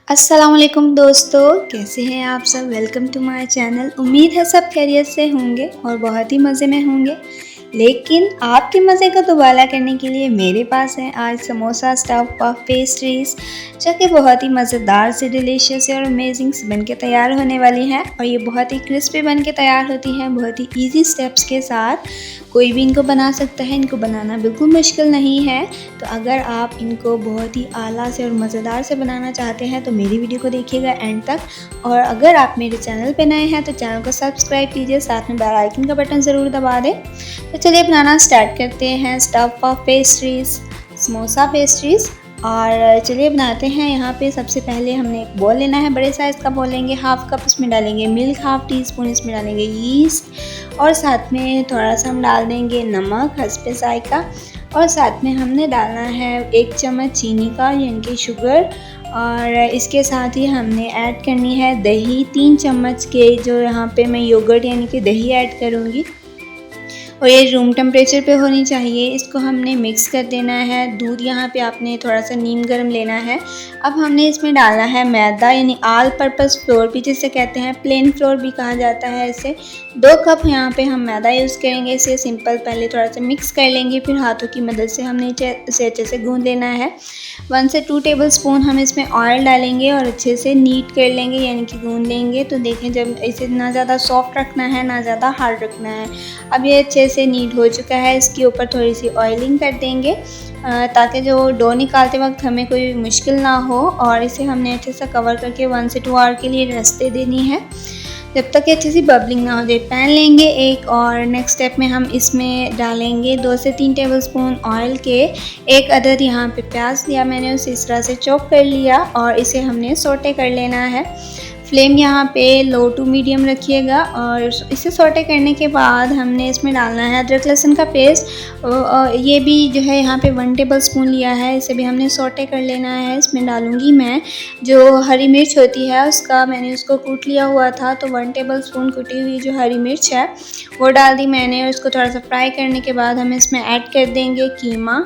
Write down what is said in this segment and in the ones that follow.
अस्सलाम वालेकुम दोस्तों, कैसे हैं आप सब। Welcome to my channel. उम्मीद है सब खैरियत से होंगे और बहुत ही मज़े में होंगे। लेकिन आपके मज़े को दोबारा करने के लिए मेरे पास है आज समोसा स्टफ पफ पेस्ट्रीज़, जो कि बहुत ही मज़ेदार से डिलीशियस और अमेजिंग बन के तैयार होने वाली हैं। और ये बहुत ही क्रिस्पी बन के तैयार होती हैं, बहुत ही ईजी स्टेप्स के साथ। कोई भी इनको बना सकता है, इनको बनाना बिल्कुल मुश्किल नहीं है। तो अगर आप इनको बहुत ही आला से और मज़ेदार से बनाना चाहते हैं तो मेरी वीडियो को देखिएगा एंड तक। और अगर आप मेरे चैनल पे नए हैं तो चैनल को सब्सक्राइब कीजिए, साथ में बेल आइकन का बटन ज़रूर दबा दें। तो चलिए बनाना स्टार्ट करते हैं stuff puff pastries, samosa pastries. और चलिए बनाते हैं। यहाँ पे सबसे पहले हमने एक बॉल लेना है, बड़े साइज़ का बॉल लेंगे। हाफ कप इसमें डालेंगे मिल्क, हाफ टी स्पून इसमें डालेंगे यीस्ट, और साथ में थोड़ा सा हम डाल देंगे नमक हस्बे जायका, और साथ में हमने डालना है 1 चम्मच चीनी का यानी कि शुगर। और इसके साथ ही हमने ऐड करनी है दही, 3 चम्मच के जो यहाँ पे मैं योगर्ट यानी कि दही ऐड करूँगी, और ये रूम टेम्परेचर पे होनी चाहिए। इसको हमने मिक्स कर देना है। दूध यहाँ पे आपने थोड़ा सा नीम गर्म लेना है। अब हमने इसमें डालना है मैदा यानी ऑल पर्पस फ्लोर भी जिसे कहते हैं, प्लेन फ्लोर भी कहा जाता है इसे। 2 कप यहाँ पे हम मैदा यूज़ करेंगे। इसे सिंपल पहले थोड़ा सा मिक्स कर लेंगे, फिर हाथों की मदद से हमने इसे अच्छे से गूंद लेना है। 1 से 2 टेबल स्पून हम इसमें ऑयल डालेंगे और अच्छे से नीट कर लेंगे यानी कि गूंद लेंगे। तो देखें, जब इसे ना ज़्यादा सॉफ्ट रखना है ना ज़्यादा हार्ड रखना है। अब ये अच्छे से नीट हो चुका है। इसके ऊपर थोड़ी सी ऑयलिंग कर देंगे ताकि जो डो निकालते वक्त हमें कोई मुश्किल ना हो। और इसे हमने अच्छे से कवर करके 1 से 2 आवर के लिए रेस्ट दे देनी है, जब तक कि अच्छी सी बबलिंग ना हो जाए। पैन लेंगे एक, और नेक्स्ट स्टेप में हम इसमें डालेंगे 2 से 3 टेबलस्पून ऑयल के। 1 अदद यहाँ पे प्याज लिया मैंने, उसे इस तरह से चॉप कर लिया और इसे हमने सोटे कर लेना है। फ्लेम यहाँ पे लो टू मीडियम रखिएगा। और इसे सोटे करने के बाद हमने इसमें डालना है अदरक लहसुन का पेस्ट। ये भी जो है यहाँ पे 1 टेबलस्पून लिया है, इसे भी हमने सोटे कर लेना है। इसमें डालूँगी मैं जो हरी मिर्च होती है मैंने उसको कूट लिया हुआ था, तो 1 टेबलस्पून कुटी हुई जो हरी मिर्च है वो डाल दी मैंने। और उसको थोड़ा सा फ्राई करने के बाद हम इसमें ऐड कर देंगे कीमा।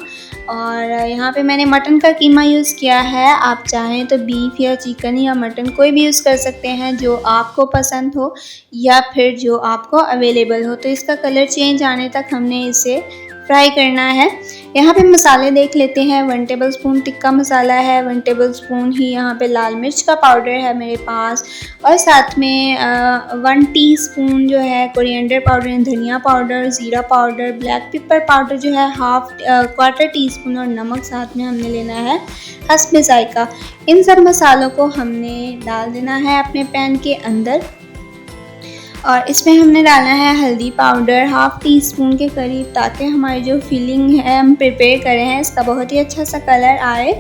और यहाँ पे मैंने मटन का कीमा यूज़ किया है। आप चाहें तो बीफ या चिकन या मटन कोई भी यूज़ कर सकते हैं, जो आपको पसंद हो या फिर जो आपको अवेलेबल हो। तो इसका कलर चेंज आने तक हमने इसे फ्राई करना है। यहाँ पे मसाले देख लेते हैं। 1 टेबलस्पून टिक्का मसाला है, 1 टेबलस्पून ही यहाँ पे लाल मिर्च का पाउडर है मेरे पास, और साथ में 1 टीस्पून जो है कोरिएंडर पाउडर, धनिया पाउडर, ज़ीरा पाउडर, ब्लैक पेपर पाउडर जो है क्वार्टर टीस्पून, और नमक साथ में हमने लेना है हस्बे जायका। इन सब मसालों को हमने डाल देना है अपने पैन के अंदर। और इसमें हमने डालना है हल्दी पाउडर हाफ टी स्पून के करीब, ताकि हमारी जो फिलिंग है हम प्रिपेयर करें हैं इसका बहुत ही अच्छा सा कलर आए।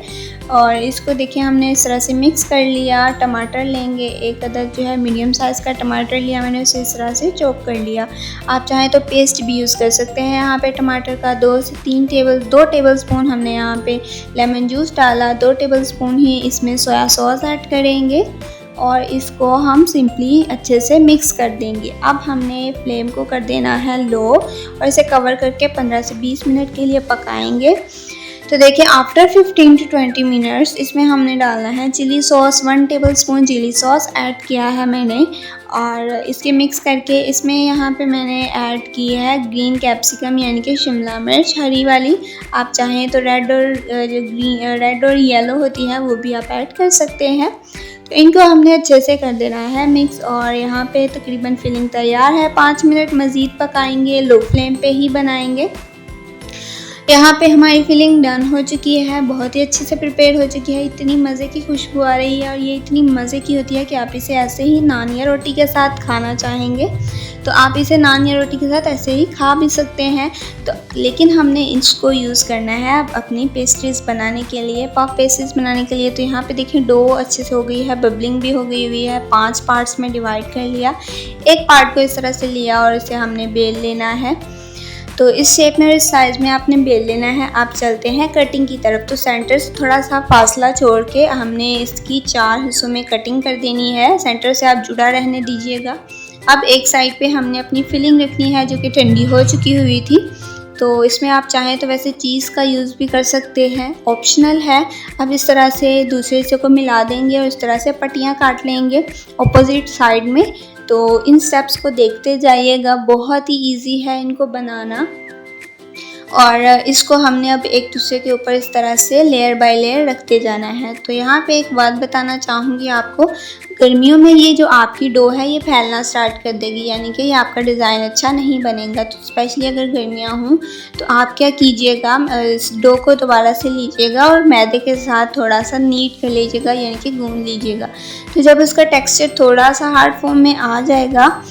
और इसको देखिए हमने इस तरह से मिक्स कर लिया। टमाटर लेंगे, 1 अदद जो है मीडियम साइज़ का टमाटर लिया मैंने, उसे इस तरह से चॉप कर लिया। आप चाहें तो पेस्ट भी यूज़ कर सकते हैं। यहाँ पे टमाटर का 2 टेबल स्पून हमने यहाँ पे लेमन जूस डाला। 2 टेबल स्पून ही इसमें सोया सॉस ऐड करेंगे और इसको हम सिंपली अच्छे से मिक्स कर देंगे। अब हमने फ्लेम को कर देना है लो, और इसे कवर करके 15 से 20 मिनट के लिए पकाएंगे। तो देखिए आफ्टर 15 to 20 मिनट्स इसमें हमने डालना है chilli sauce. 1 tablespoon chilli sauce add किया है मैंने, और इसके मिक्स करके इसमें यहाँ पे मैंने ऐड की है ग्रीन कैप्सिकम यानी कि शिमला मिर्च हरी वाली। आप चाहें तो रेड और येलो होती है वो भी आप ऐड कर सकते हैं। तो इनको हमने अच्छे से कर देना है मिक्स, और यहाँ पे तकरीबन फिलिंग तैयार है। 5 मिनट मज़ीद पकाएंगे, लो फ्लेम पे ही बनाएंगे। यहाँ पे हमारी फिलिंग डन हो चुकी है, बहुत ही अच्छे से प्रिपेयर हो चुकी है। इतनी मज़े की खुशबू आ रही है और ये इतनी मज़े की होती है कि आप इसे ऐसे ही नान या रोटी के साथ खाना चाहेंगे तो आप इसे नान या रोटी के साथ ऐसे ही खा भी सकते हैं। तो लेकिन हमने इसको यूज़ करना है अब अपनी पेस्ट्रीज़ बनाने के लिए, पफ पेस्ट्रीज़ बनाने के लिए। तो यहाँ पे देखिए डो अच्छे से हो गई है, बबलिंग भी हो गई हुई है। 5 पार्ट्स में डिवाइड कर लिया। एक पार्ट को इस तरह से लिया और इसे हमने बेल लेना है। तो इस शेप में और इस साइज़ में आपने बेल लेना है। आप चलते हैं कटिंग की तरफ। तो सेंटर से थोड़ा सा फासला छोड़ के हमने इसकी 4 हिस्सों में कटिंग कर देनी है। सेंटर से आप जुड़ा रहने दीजिएगा। अब एक साइड पे हमने अपनी फिलिंग रखनी है जो कि ठंडी हो चुकी हुई थी। तो इसमें आप चाहें तो वैसे चीज़ का यूज़ भी कर सकते हैं, ऑप्शनल है। अब इस तरह से दूसरे हिस्से को मिला देंगे और इस तरह से पट्टियाँ काट लेंगे ऑपोजिट साइड में। तो इन स्टेप्स को देखते जाइएगा, बहुत ही ईजी है इनको बनाना। और इसको हमने अब एक दूसरे के ऊपर इस तरह से लेयर बाय लेयर रखते जाना है। तो यहाँ पे एक बात बताना चाहूँगी आपको, गर्मियों में ये जो आपकी डो है ये फैलना स्टार्ट कर देगी, यानी कि ये आपका डिज़ाइन अच्छा नहीं बनेगा। तो स्पेशली अगर गर्मियाँ हों तो आप क्या कीजिएगा, इस डो को दोबारा से लीजिएगा और मैदे के साथ थोड़ा सा नीट कर लीजिएगा, यानी कि गूंद लीजिएगा। तो जब उसका टेक्सचर थोड़ा सा हार्ड फॉर्म में आ जाएगा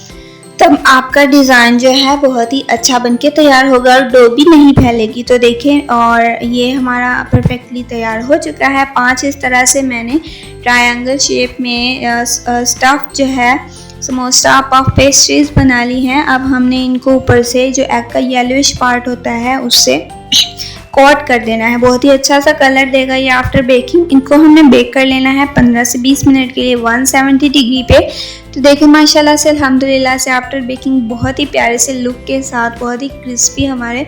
तब आपका डिज़ाइन जो है बहुत ही अच्छा बनके तैयार होगा और डो भी नहीं फैलेगी। तो देखें, और ये हमारा परफेक्टली तैयार हो चुका है। 5 इस तरह से मैंने ट्रायंगल शेप में स्टफ़ जो है समोसा पफ पेस्ट्रीज़ बना ली हैं। अब हमने इनको ऊपर से जो एग का येलोइश पार्ट होता है उससे कोट कर देना है। बहुत ही अच्छा सा कलर देगा ये आफ्टर बेकिंग। इनको हमने बेक कर लेना है 15 से 20 मिनट के लिए 170 डिग्री पे। तो देखें माशाल्लाह से अल्हम्दुलिल्लाह से आफ्टर बेकिंग बहुत ही प्यारे से लुक के साथ बहुत ही क्रिस्पी हमारे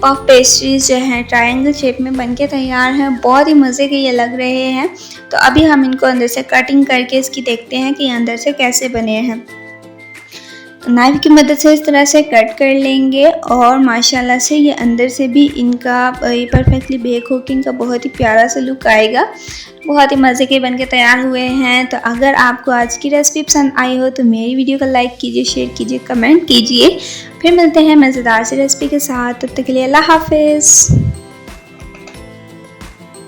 पफ पेस्ट्रीज जो हैं ट्रायंगल शेप में बनके तैयार हैं। बहुत ही मज़े के ये लग रहे हैं। तो अभी हम इनको अंदर से कटिंग करके इसकी देखते हैं कि अंदर से कैसे बने हैं। नाइफ की मदद से इस तरह से कट कर लेंगे और माशाल्लाह से ये अंदर से भी इनका ये परफेक्टली बेक होकर इनका बहुत ही प्यारा सा लुक आएगा। बहुत ही मज़े के बनके तैयार हुए हैं। तो अगर आपको आज की रेसिपी पसंद आई हो तो मेरी वीडियो को लाइक कीजिए, शेयर कीजिए, कमेंट कीजिए। फिर मिलते हैं मज़ेदार सी रेसिपी के साथ। तब तक के लिए अल्लाह हाफिज़।